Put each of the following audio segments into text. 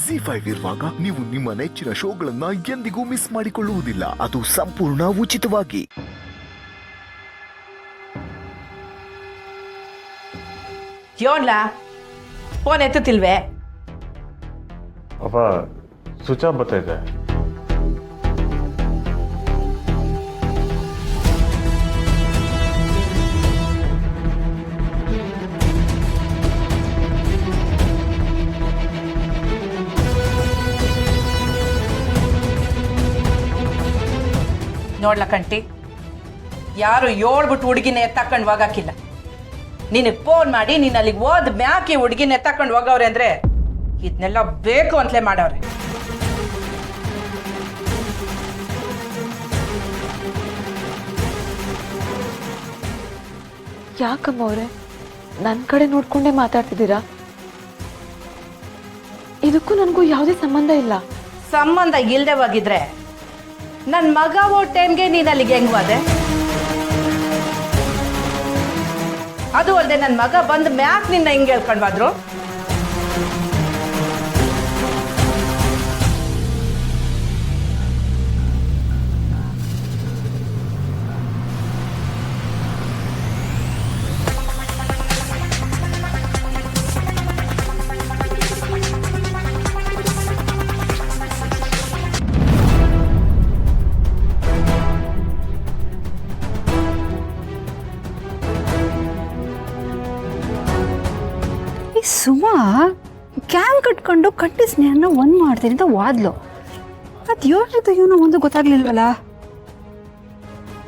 ಜಿ5 ಇರುವಾಗ ನೀವು ನಿಮ್ಮ ನೆಚ್ಚಿನ ಶೋಗಳನ್ನ ಎಂದಿಗೂ ಮಿಸ್ ಮಾಡಿಕೊಳ್ಳುವುದಿಲ್ಲ. ಅದು ಸಂಪೂರ್ಣ ಉಚಿತವಾಗಿ. ಯೋನ್ಲಾ ಫೋನ್ ಎತ್ತುತ್ತಿಲ್ವೇ? ಅಪ್ಪ ಸ್ವಿಚ್ ಆಫ್ ಬರ್ತೈತೆ. ನೋಡ್ಲ ಕಂಟಿ, ಯಾರು ಏಳ್ಬಿಟ್ಟು ಹುಡುಗಿನ ಎತ್ತಾಕೊಂಡು ಹೋಗಕ್ಕಿಲ್ಲ. ನಿನಗೆ ಫೋನ್ ಮಾಡಿ ನೀನು ಅಲ್ಲಿಗೆ ಹೋದ್ ಮ್ಯಾಕೆ ಹುಡುಗಿನ ಎತ್ತಾಕೊಂಡು ಹೋಗವ್ರೆ ಅಂದ್ರೆ ಇದನ್ನೆಲ್ಲ ಬೇಕು ಅಂತಲೇ ಮಾಡವ್ರೆ. ಯಾಕಮ್ಮ ಅವ್ರೆ ನನ್ನ ಕಡೆ ನೋಡ್ಕೊಂಡೇ ಮಾತಾಡ್ತಿದ್ದೀರಾ? ಇದಕ್ಕೂ ನನಗೂ ಯಾವುದೇ ಸಂಬಂಧ ಇಲ್ಲ. ಸಂಬಂಧ ಇಲ್ಲದೆ ಹೋಗಿದ್ರೆ ನನ್ನ ಮಗ ಓ ಟೈಮ್ಗೆ ನೀನು ಅಲ್ಲಿಗೆ ಹೆಂಗ್ ಹೋದೆ? ಅದು ಅಲ್ಲದೆ ನನ್ನ ಮಗ ಬಂದು ಮ್ಯಾಕ್ ನಿನ್ನ ಹಿಂಗೆ ಹೇಳ್ಕೊಂಡು ಹೋದ್ರು. ಸುಮಾ ಕ್ಯಾಮ್ ಕಟ್ಕೊಂಡು ಕಟ್ಟಿ ಸ್ನೇಹನ ಒಂದು ಮಾಡ್ತೀನಿ ಅಂತ ವಾದ್ಲು. ಅದು ಯೋಚಿತ ಇವನು ಒಂದು ಗೊತ್ತಾಗ್ಲಿಲ್ವಲ್ಲ.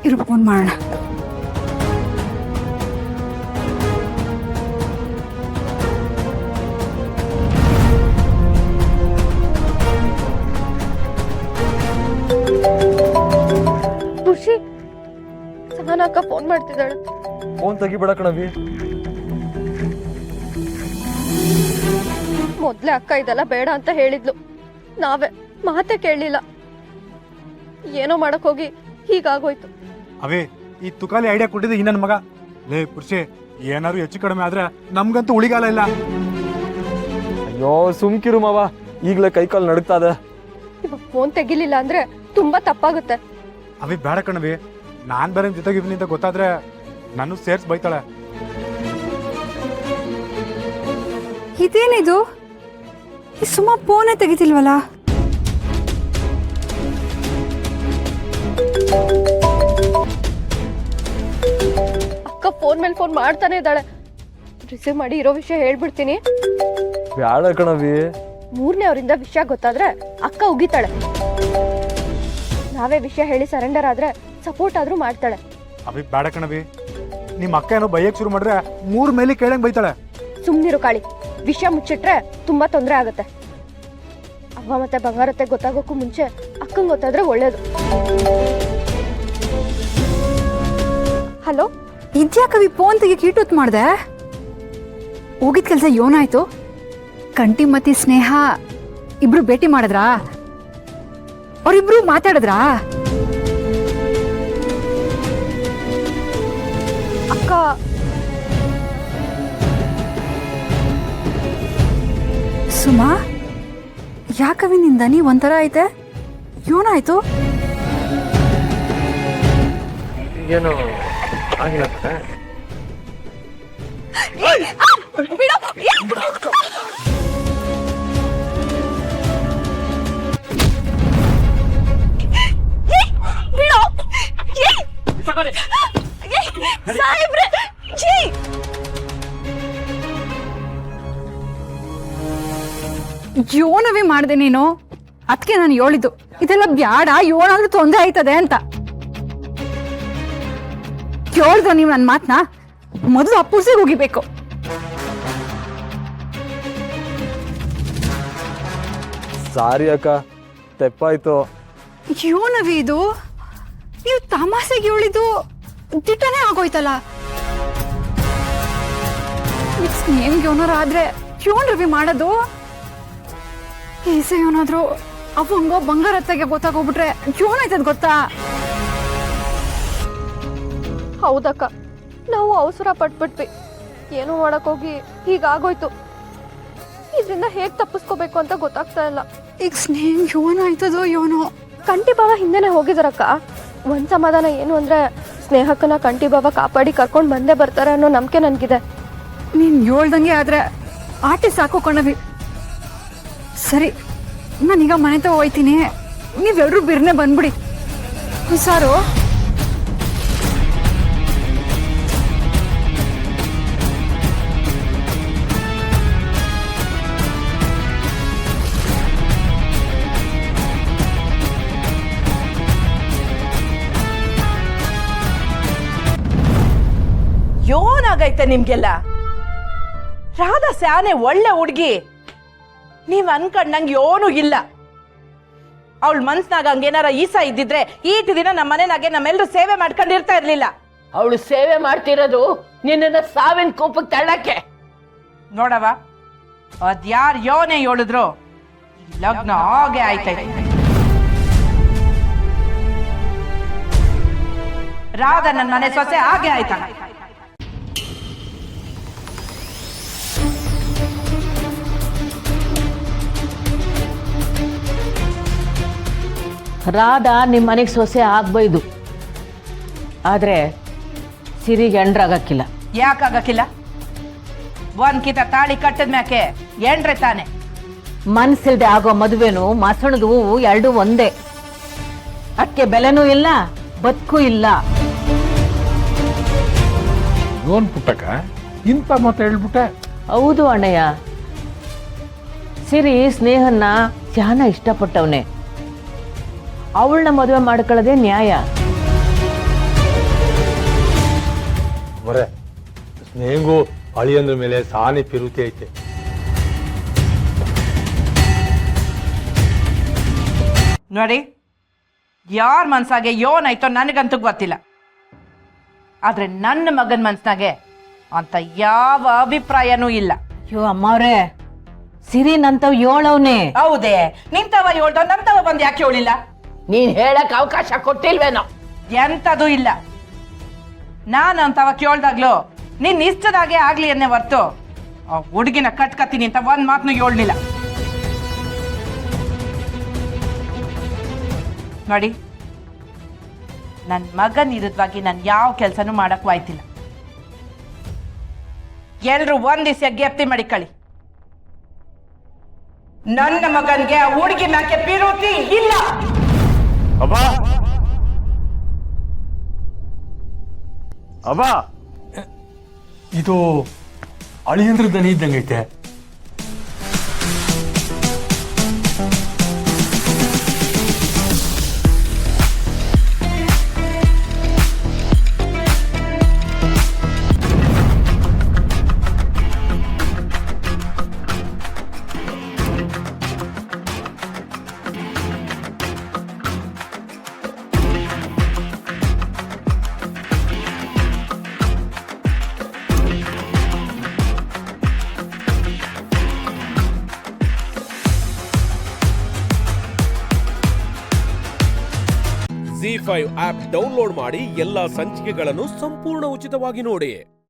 ಇರು ಫೋನ್ ಮಾಡೋಣ. ಖುಷಿ ಸಹನಾ ಅಕ್ಕ ಫೋನ್ ಮಾಡ್ತಿದ್ದಾಳೆ. ಫೋನ್ ತೆಗಿಬೇಡ ಕಣವಿ. ಮೊದ್ಲೇ ಅಕ್ಕ ಇದೆಲ್ಲ ಬೇಡ ಅಂತ ಹೇಳಿದ್ಲು. ನಾವೇ ಮಾತೇ ಕೇಳಲಿಲ್ಲ. ಏನೋ ಮಾಡಕ್ ಹೋಗಿ ಹೀಗಾಗೋಯ್ತು. ಅವೇ ಈ ತುಕಾಲಿ ಐಡಿಯಾ ಕೊಟ್ಟಿದ್ದೆ ಈ ನನ್ನ ಮಗ. ಲೇ ಪುರುಷೆ, ಏನಾದ್ರು ಹೆಚ್ಚು ಕಡಿಮೆ ಆದ್ರೆ ನಮ್ಗಂತೂ ಉಳಿಗಾಲ ಇಲ್ಲ. ಅಯ್ಯೋ ಸುಮ್ಕಿರು ಮಾವ, ಈಗ್ಲೇ ಕೈಕಾಲು ನಡುಗ್ತಾ ಇದೆ. ಇವಾಗ ಫೋನ್ ತೆಗಿಲಿಲ್ಲ ಅಂದ್ರೆ ತುಂಬಾ ತಪ್ಪಾಗುತ್ತೆ. ಅವೇ ಬೇಡ ಕಣವಿ, ನಾನ್ ಬೇರೆ ಜೊತೆಗಿದ್ದೀನಿ ಅಂತ ಗೊತ್ತಾದ್ರೆ ನಾನು ಸೇರ್ಸ್ ಬೈತಾಳೆ. ಇದೇನಿದು? ಈ ಸುಮಾ ಫೋನೇ ತೆಗಿತಿಲ್ವಲ್ಲ. ಅಕ್ಕ ಫೋನ್ ಮೇಲೆ ಫೋನ್ ಮಾಡ್ತಾನೆ ಇದ್ದಾಳೆ. ರಿಸೀವ್ ಮಾಡಿ ಇರೋ ವಿಷಯ ಹೇಳ್ಬಿಡ್ತೀನಿ. ಬ್ಯಾಡ ಕಣವಿ. ಮೂರನೇ ಅವರಿಂದ ವಿಷಯ ಗೊತ್ತಾದ್ರೆ ಅಕ್ಕ ಉಗಿತಾಳೆ. ನಾವೇ ವಿಷಯ ಹೇಳಿ ಸರೆಂಡರ್ ಆದ್ರೆ ಸಪೋರ್ಟ್ ಆದ್ರೂ ಮಾಡ್ತಾಳೆ. ಅವೇ ಬೇಡ ಕಣವಿ, ನಿಮ್ಮ ಅಕ್ಕ ಏನೋ ಬೈಯಕ್ ಶುರು ಮಾಡ್ರೆ 3 ಮೇಲೆ ಕೇಳಂಗ್ ಬೈತಾಳೆ. ಸುಮ್ನಿರು ಕಾಳಿ, ವಿಷಯ ಮುಚ್ಚಿಟ್ರೆ ತುಂಬಾ ತೊಂದರೆ ಆಗತ್ತೆ. ಅವ್ವ ಮತ್ತೆ ಬಂಗಾರತ್ತೆ ಗೊತ್ತಾಗೋಕ್ಕೂ ಮುಂಚೆ ಅಕ್ಕಂಗೆ ಗೊತ್ತಾದ್ರೆ ಒಳ್ಳೇದು. ಹಲೋ, ಇದ್ಯಾಕವಿ ಫೋನ್ ತೆಗಿ ಕೀಟೊತ್ತು ಮಾಡ್ದೆ? ಹೋಗಿದ್ ಕೆಲಸ ಏನಾಯ್ತು? ಕಂಟಿ ಮತ್ತೆ ಸ್ನೇಹ ಇಬ್ರು ಭೇಟಿ ಮಾಡಿದ್ರಾ? ಅವ್ರಿಬ್ರು ಮಾತಾಡಿದ್ರಾ? ಅಕ್ಕ ಸುಮಾ, ಯಾಕವಿ ನಿಂದ ನೀ ಒಂಥರ ಐತೆ? ಏನಾಯ್ತು? ಏನು ಆಗಿಲ್ಲ. ಯೋನವೇ ಮಾಡಿದೆ ನೀನು. ಅದಕ್ಕೆ ನಾನು ಹೇಳಿದ್ದು ಇದೆಲ್ಲ ಬ್ಯಾಡ, ಏನಾದ್ರೂ ತೊಂದರೆ ಆಯ್ತದೆ ಅಂತ. ಕೇಳ್ದ ನೀವು ನನ್ನ ಮಾತನ್ನ? ಮೊದಲು ಅಪ್ಪುಸಿಗೆ ಹೋಗಿಬೇಕು. ಸಾರಿ ಅಕ್ಕ, ತೆಪ್ಪಾಯ್ತು. ಯೋನವಿ ಇದು ನೀವು ತಮಾಸೆಗೆ ಹೇಳಿದ್ದು ದಿಟ್ಟನೇ ಆಗೋಯ್ತಲ್ಲ. ಸ್ನೇಹಿಗೆ ಏನಾರು ಆದ್ರೆ ಯೋನ್ ರವಿ ಮಾಡೋದು? ಈಸ ಏನಾದ್ರು ಅವಂಗೋ ಬಂಗಾರತ್ತೆಗೆ ಗೊತ್ತಾಗೋಗ್ಬಿಟ್ರೆ ಏನಾಯ್ತದ ಗೊತ್ತಾ? ಹೌದಕ್ಕ, ನಾವು ಅವಸರ ಪಟ್ಬಿಟ್ವಿ. ಏನೋ ಮಾಡಕ್ ಹೋಗಿ ಹೀಗಾಗೋಯ್ತು. ಇದರಿಂದ ಹೇಗ್ ತಪ್ಪಿಸ್ಕೋಬೇಕು ಅಂತ ಗೊತ್ತಾಗ್ತಾ ಇಲ್ಲ. ಈಗ ಸ್ನೇಹ ಯೋನೋ ಆಯ್ತದೋ ಯೋನೋ. ಕಂಟಿ ಬಾವ ಹಿಂದೆನೆ ಹೋಗಿದಾರಕ್ಕ. ಒಂದ್ ಸಮಾಧಾನ ಏನು ಅಂದ್ರೆ ಸ್ನೇಹಕ್ಕನ ಕಂಟಿ ಬಾವ ಕಾಪಾಡಿ ಕರ್ಕೊಂಡ್ ಬಂದೇ ಬರ್ತಾರೆ ಅನ್ನೋ ನಂಬಿಕೆ ನನ್ಗಿದೆ. ನೀನ್ ಹೇಳ್ದಂಗೆ ಆದ್ರೆ ಆಟೆ ಸಾಕು ಕಣವಿ. ಸರಿ, ನಾನೀಗ ಮನೆ ತಗೋ ಹೋಯ್ತೀನಿ. ನೀವೆಲ್ರೂ ಬಿರ್ನೆ ಬಂದ್ಬಿಡಿ. ಹುಷಾರು. ಯೋನಾಗೈತೆ ನಿಮ್ಗೆಲ್ಲ. ರಾಧಾ ಸ್ಯಾನೆ ಒಳ್ಳೆ ಹುಡ್ಗಿ, ನೀವ್ ಅನ್ಕೊಂಡಂಗೆ ಯೋನು ಇಲ್ಲ. ಅವಳ ಮನ್ಸ್ನಾಗ ಹಂಗೇನಾರ ಈಸ ಇದ್ದಿದ್ರೆ ಈಟ್ ದಿನ ನಮ್ಮ ಮನೆನಾಗೆ ನಮ್ಮೆಲ್ಲರೂ ಸೇವೆ ಮಾಡ್ಕೊಂಡಿರ್ತಾ ಇರ್ಲಿಲ್ಲ. ಅವಳು ಸೇವೆ ಮಾಡ್ತಿರೋದು ನಿನ್ನ ಸಾವಿನ ಕೋಪಕ್ಕೆ ತಳ್ಳಕ್ಕೆ. ನೋಡವ, ಅದ್ಯಾರ್ ಯೋನೆ ಹೇಳಿದ್ರು ಲಗ್ನ ಹಾಗೆ ಆಯ್ತೈತೆ. ರಾಧಾ ನನ್ನ ಮನೆ ಸೊಸೆ ಹಾಗೆ ಆಯ್ತಾ. ರಾಧಾ ನಿಮ್ಮ ಮನೆಗೆ ಸೊಸೆ ಆಗ್ಬೈದು, ಆದ್ರೆ ಸಿರಿಗೆ ಎಂಡ್ರಾಗಕ್ಕಿಲ್ಲ. ಯಾಕಾಗಕ್ಕಿಲ್ಲ? ಒಂದ್ ಕಿತ ತಾಳಿ ಕಟ್ಟದ ಮ್ಯಾಕೆ ಎಂಡ್ರೆ ತಾನೆ. ಮನ್ಸಿಲ್ದೆ ಆಗೋ ಮದುವೆನು ಮಸಣದ ಹೂವು ಎರಡು ಒಂದೇ. ಅದಕ್ಕೆ ಬೆಲೆನೂ ಇಲ್ಲ, ಬದುಕು ಇಲ್ಲ. ನೋನ್ ಪುಟ್ಟಕ್ಕ ಇಂಥ ಮಾತು ಹೇಳ್ಬಿಟ್ಟೆ. ಹೌದು ಅಣ್ಣಯ್ಯ, ಸಿರಿ ಸ್ನೇಹನ್ನ ಚಾನ ಇಷ್ಟಪಟ್ಟವನೆ. ಅವಳನ್ನ ಮದುವೆ ಮಾಡ್ಕೊಳ್ಳೋದೇ ನ್ಯಾಯ. ಮರೆ ಸ್ನೇಹಗೂ ಅಳಿಯಂದ್ರ ಮೇಲೆ ಸಾನೆ ಪಿರುತಿ ಐತೆ. ನೋಡಿ, ಯಾರ ಮನ್ಸಾಗೆ ಯೋನಾಯ್ತೋ ನನಗಂತೂ ಗೊತ್ತಿಲ್ಲ. ಆದ್ರೆ ನನ್ನ ಮಗನ ಮನ್ಸ್ನಾಗೆ ಅಂತ ಯಾವ ಅಭಿಪ್ರಾಯನೂ ಇಲ್ಲ. ಅಯ್ಯೋ ಅಮ್ಮವ್ರೆ, ಸಿರಿ ನಂತವ್ ಏಳವ್ನೆ. ಹೌದೇ? ನಿಂತವ ಹೇಳ್ದವ್ ನಂತವ ಬಂದು ಯಾಕೆ ಹೇಳಿಲ್ಲ? ನೀನ್ ಹೇಳಕ್ ಅವಕಾಶ ಕೊಟ್ಟಿಲ್ವೇನೋ. ಎಂತದೂ ಇಲ್ಲ. ನಾನು ಅಂತವ ಕೇಳ್ದಾಗ್ಲು ನಿನ್ ಇಷ್ಟದಾಗೆ ಆಗ್ಲಿ ಅನ್ನೇ ಹೊರ್ತು ಆ ಹುಡುಗಿನ ಕಟ್ಕತ್ತೀನಿ ಅಂತ ಒಂದ್ ಮಾತನ್ನು ಹೇಳ್ಲಿಲ್ಲ. ನೋಡಿ, ನನ್ ಮಗನ್ ವಿರುದ್ಧವಾಗಿ ನಾನು ಯಾವ ಕೆಲ್ಸನೂ ಮಾಡಕ್ ಆಯ್ತಿಲ್ಲ. ಎಲ್ರು ಒಂದ್ ದಿವಸ ಗೆಪ್ತಿ ಮಾಡಿಕೊಳ್ಳಿ. ನನ್ನ ಮಗನ್ಗೆ ಆ ಹುಡುಗಿ ಮ್ಯಾಕೆ ಪಿರುತಿ ಇಲ್ಲ. ಅಬ್ಬಾ ಅಬ್ಬಾ, ಇದು ಅಳಿಯಂದ್ರ ದನಿ ಇದ್ದಂಗೈತೆ. ZEE5 ಆಪ್ ಡೌನ್ಲೋಡ್ ಮಾಡಿ ಎಲ್ಲಾ ಸಂಚಿಕೆಗಳನ್ನು ಸಂಪೂರ್ಣ ಉಚಿತವಾಗಿ ನೋಡಿ.